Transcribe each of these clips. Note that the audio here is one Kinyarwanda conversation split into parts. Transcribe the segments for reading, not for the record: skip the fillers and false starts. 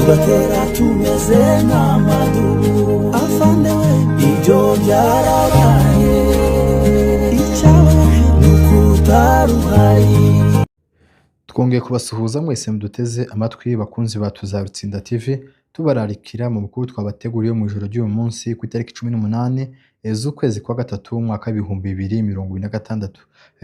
tugatera tumeze nk'amadubu afande we ibyo byarabaye icyabaye n'ukutaruhari. Twongeye kubasuhuza mwese muduteze amatwi bakunzi ba Tuzarutsinda TV, tubararikira mu makuru twabateguriye mu ijoro ry'uyu munsi ku itariki 18 z'ukwezi kwa gatatu umwaka w'ibihumbi 2026.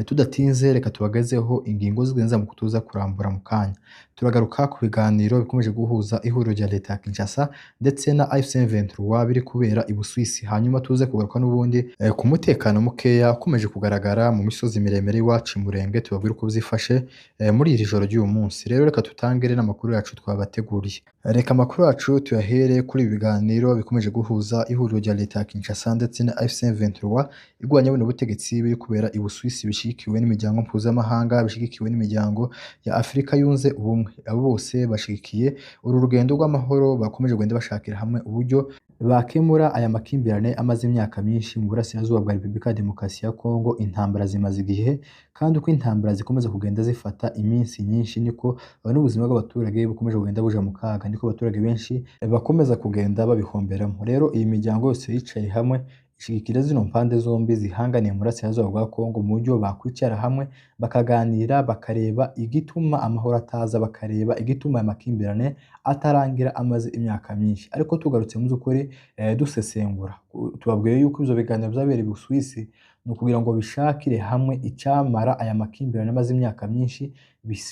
Tudatinze reka tubagazeho ingingo zigenza mu kutuza kurambura mu kanya. Turagaruka ku biganiro bikomeje guhuza ihuriro rya leta ya Kinshasa ndetse na AFC/M23 biri kubera i Busuwisi, hanyuma tuze kugaruka n'ubundi ku mutekano mukeya ukomeje kugaragara mu misozi miremire y'iwacu Murenge, tubabwira uko byifashe muri iri joro ry'uyu munsi. Rero reka tutangire n'amakuru yacu twabateguriye. Reka amakuru yacu tuyahere kuri ibi biganiro bikomeje guhuza ihuriro rya leta ya Kinshasa ndetse na AFC/M23 igwanya buno butegetsi biri kubera i Busuwisi, bishigikiwe n'imiryango mpuzamahanga, bishigikiwe n'imiryango ya Afurika yunze ubumwe. Abo bose bashigikiye uru rugendo rw'amahoro bakomeje kugenda bashakira hamwe uburyo bakemura aya makimbirane amaze imyaka myinshi mu burasirazuba bwa Repubulika ya Demokarasi ya Kongo. Intambara zimaze igihe, kandi uko intambara zikomeza kugenda zifata iminsi myinshi niko n'ubuzima bw'abaturage bukomeje kugenda buja mu kaga, niko abaturage benshi bakomeza kugenda babihomberamo. Rero iyi miryango yose yicaye hamwe ishigikira zino mpande zombi zihanganiye mu burasirazuba bwa Kongo mu buryo bakwicara hamwe bakaganira, bakareba igituma amahoro ataza, bakareba igituma amakimbirane atarangira amaze imyaka myinshi. Ariko tugarutse mu by'ukuri dusesengura, tubabwiye yuko ibyo biganiro byabereye i Busuwisi ni ukugira ngo bishakire hamwe icyamara aya makimbirane amaze imyaka myinshi,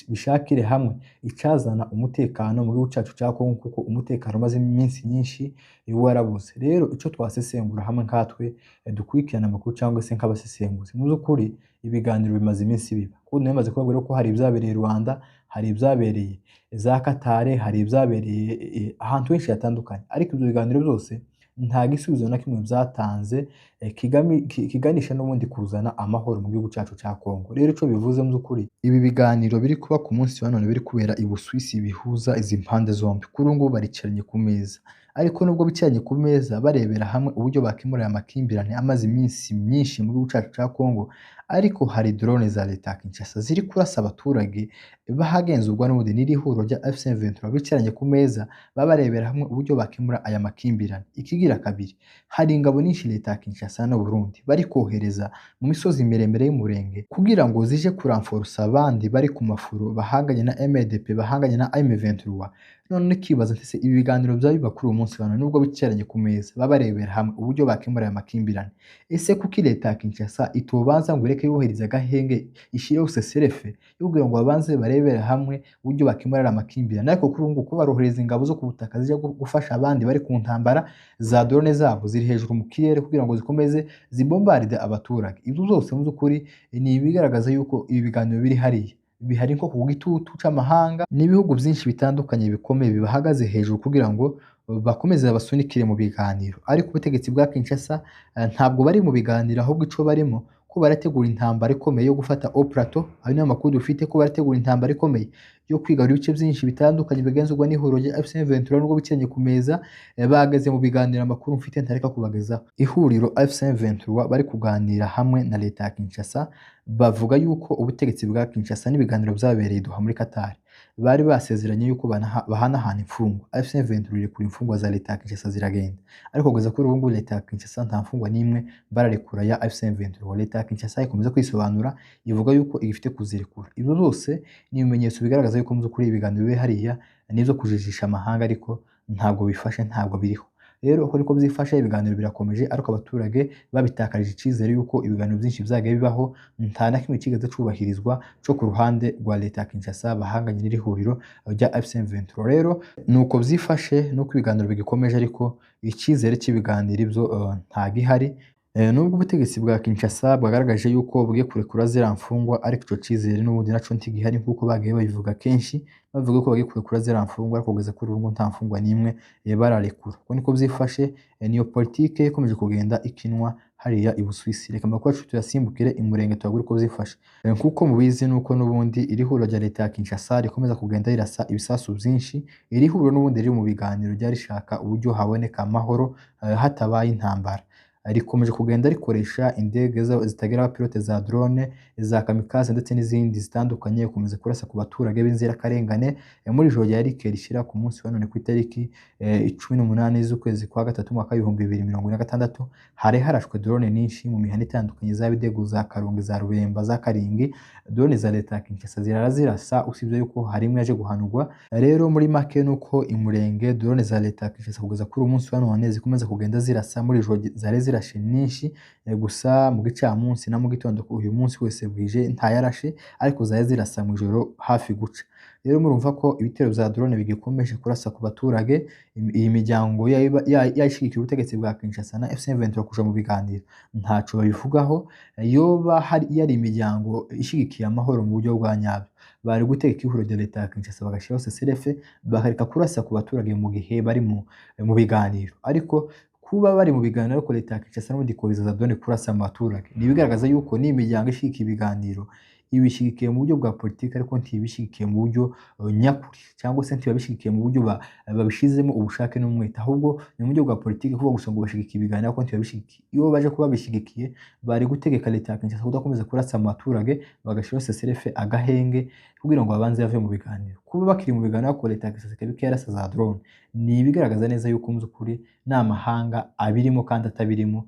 bishakire hamwe icyazana umutekano mu gihugu cyacu cya Kongo, kuko umutekano umaze iminsi myinshi warabuze. Rero icyo twasesengura hamwe nkatwe dukurikirana amakuru cyangwa se nk'abasesenguzi, mu by'ukuri ibiganiro bimaze iminsi biba, kuko namaze kubabwira ko hari ibyabereye Rwanda, hari ibyabereye za Katare, hari ibyabereye ahantu henshi hatandukanye, ariko ibyo biganiro byose nta gisubizo na kimwe byatanze kiganisha n'ubundi kuzana amahoro mu gihugu cyacu cya Kongo. Rero icyo bivuze mu by'ukuri, ibi biganiro biri kuba ku munsi wa none biri kubera i Busuwisi bihuza izi mpande zombi, kuri ubu ngubu baricaranye ku meza. Ariko nubwo bicaranye ku meza barebera hamwe uburyo bakemura aya makimbirane amaze iminsi myinshi mu gihugu cyacu cya Kongo, ariko hari drone za leta ya Kinshasa ziri kurasa abaturage bahagenzurwa n'ubundi n'iri huriro rya AFC/M23. Bicaranye ku meza babarebera hamwe uburyo bakemura aya makimbirane. Ikigira kabiri, hari ingabo nyinshi leta ya Kinshasa no Burundi bari kohereza mu misozi miremire y'Umurenge kugira ngo zije kuramforsa abandi bari ku mafuro bahanganye na MDP, bahanganye na M23. None kibaza ntese ibi biganiro bya biba kuri uyu munsi bana nubwo bicaranye ku meza babarebera hamwe uburyo bakemura aya makimbirane, ese kuki leta ya Kinshasa itobanza ngo ireke yohereza gahenge ishireho seserefe yo kugira ngo babanze barebera hamwe uburyo bakemura aya makimbirane? Ariko kuri ubu ko barohereza ingabo zo ku butaka zije gufasha abandi bari ku ntambara, za drone zabo ziri hejuru mu kirere kugira ngo zikomeze zibombarde abaturage. Ibyo byose mu by'ukuri ni ibigaragaza yuko ibi biganiro biri hariya bihari nko ku gitutu c'amahanga n'ibihugu byinshi bitandukanye bikomeye bibahagaze hejuru kugira ngo bakomeze basunikire mu biganiro. Ariko ubutegetsi bwa Kinshasa ntabwo bari mu biganiro, ahubwo ico barimo ko barategura intambara ikomeye yo gufata Plateau. Ari nayo makuru dufite ko barategura intambara ikomeye yo kwigarura ibice byinshi bitandukanye bigenzurwa n'ihuriro rya AFC/M23. Nubwo bicaranye ku meza bahagaze mu biganiro, amakuru mfite ntareka kubagezaho. Ihuriro AFC/M23 bari kuganira hamwe na leta ya Kinshasa, bavuga yuko ubutegetsi bwa Kinshasa n'ibiganiro byabereye Doha muri Qatar bari basezeranye yuko bahanahana imfungwa. AFC/M23 irekura imfungwa za leta ya Kinshasa ziragenda, ariko kugeza kuri ubu ngubu leta ya Kinshasa nta mfungwa n'imwe bararekura ya AFC/M23. Leta ya Kinshasa ikomeza kwisobanura ivuga yuko igifite kuzirekura. Ibyo byose ni ibimenyetso bigaragaza yuko mu by'ukuri ibiganiro biri hariya nibyo kujijisha amahanga, ariko ntabwo bifashe, ntabwo biriho. Rero uko niko byifashe, ibiganiro birakomeje, ariko abaturage babitakarije icyizere yuko ibiganiro byinshi byagiye bibaho nta na kimwe kigeze cubahirizwa cyo ku ruhande rwa leta ya Kinshasa bahanganye n'iri huriro rya AFC/M23. Rero nuko byifashe, nuko ibiganiro bigikomeje, ariko icyizere cy'ibiganiro ibyo nta gihari. Nubwo ubutegetsi bwa Kinshasa bwagaragaje yuko bugiye kurekura ziriya mfungwa, ariko icyo cyizere n'ubundi naco ntigihari nk'uko bagiye babivuga kenshi, bavuga ko bagiye kurekura ziriya mfungwa, ariko kugeza kuri ubu nta mfungwa n'imwe bararekura. Uko niko byifashe, niyo politike ikomeje kugenda ikinwa hariya i Busuwisi. Reka amakuru yacu tuyasimbukire i Murenge tubabwire uko byifashe. Nk'uko mubizi nuko n'ubundi iri huriro rya leta ya Kinshasa rikomeza kugenda rirasa ibisasu byinshi. Iri huriro n'ubundi riri mu biganiro ryari rishaka uburyo haboneka amahoro hatabaye intambara. rikomeje kugenda rikoresha indege zitagira abapilote za drone za kamikaze ndetse n'izindi zitandukanye gukomeza kurasa ku baturage b'inzirakarengane muri ijoro rya rike rishyira ku munsi wa none ku itariki 18 z'ukwezi kwa gatatu umwaka w'ibihumbi 2026 hari harashwe drone nyinshi mu mihanda itandukanye za Bidegu, za Karongi, za Rubemba, za Karingi. Drone za leta ya Kinshasa zirasa usibye yuko hari imwe yaje guhanurwa. Rero muri make nuko imurenge drone za leta ya Kinshasa kugeza kuri umunsi wa none zikomeza kugenda zirasa muri ijoro zari zirashe nyinshi, gusa mu gicamunsi na mu gitondo uyu munsi wese bwije ntayarashe ariko zari zirasa mu ijoro hafi guca. Rero murumva ko ibitero bya drone bigikomeje kurasa ku baturage. Iyi miryango yashigikiye ubutegetsi bwa Kinshasa na FC23 kuja mu biganiro ntaco babivugaho. Yoba yari imiryango ishigikiye amahoro mu buryo bwa nyabyo bari guteka ihuriro rya leta ya Kinshasa bagashiraho cessez-le-feu bakareka kurasa ku baturage mu gihe bari mu biganiro. Ariko kuba bari mu biganiro ariko leta ya Kinshasa n'ubundi kohereza za drone kurasa mu baturage ni bigaragaza yuko ni imiryango ishigikiye ibiganiro ibishigikiye mu buryo bwa politiki ariko ntibishigikiye mu buryo nyakuri cyangwa se ntibabishigikiye mu buryo babishizemo ubushake n'umwete, ahubwo ni mu buryo bwa politiki kuko gusa ngo bashigikiye ibiganiro ariko ntibabishigikiye. Iyo baje kuba bishigikiye bari gutegeka leta ya Kinshasa kudakomeza kurasa mu baturage bagashiraho cessez-le-feu agahenge kugira ngo babanze bave mu biganiro. Kuba bakiri mu biganiro ariko leta ya Kinshasa ikaba yarasa za drone ni ibigaragaza neza yuko mu by'ukuri n'amahanga abirimo kandi atabirimo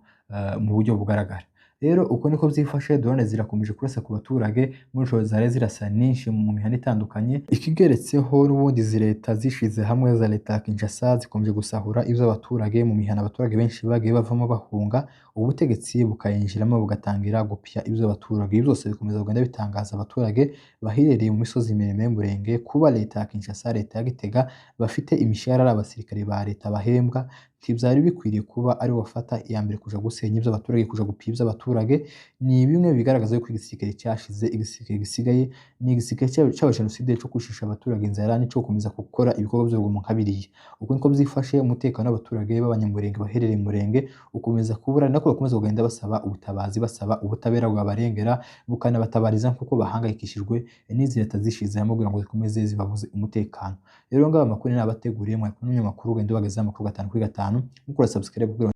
mu buryo bugaragara. Rero uko niko byifashe, drone zirakomeje kurasa ku baturage muri ijoro zari zirasa nyinshi mu mihanda itandukanye. Ikigeretseho n'ubundi leta zishize hamwe za leta ya Kinshasa zikomeje gusahura ivyo abaturage mu mihanda. Abaturage benshi bagiye bavamo bahunga, ubutegetsi bukayinjiramo bugatangira gupya ivyo abaturage. Ibi byose bikomeza kugenda bitangaza abaturage baherereye mu misozi miremire y'umurenge kuba leta ya Kinshasa, leta ya Gitega bafite imishahara abasirikare ba leta bahembwa. Ntibyari bikwiriye kuba ari bafata iya mbere kuja gusenya ivyo abaturage, kuja gupia ivyo abaturage. Ni bimwe bigaragaza yuko igisirikare cyashize, igisirikare gisigaye ni igisirikare cy'aba jenoside cyo kwishisha abaturage inzara n'ico gukomeza gukora ibikorwa by'urugomo nka biriya. Uko niko byifashe, umutekano w'abaturage b'abanyamurenge baherereye mu murenge ukomeza kubura, nako bakomeza kugenda basaba ubutabazi, basaba ubutabera bwabarengera bukanabatabariza kuko bahangayikishijwe n'izi leta zishize hamwe kugira ngo zikomeze zibabuze umutekano. Rero ngaba amakuru nabateguriye mwakumenya amakuru ugenda ubagezaho amakuru 5 kuri 5 mukora subscribe kugira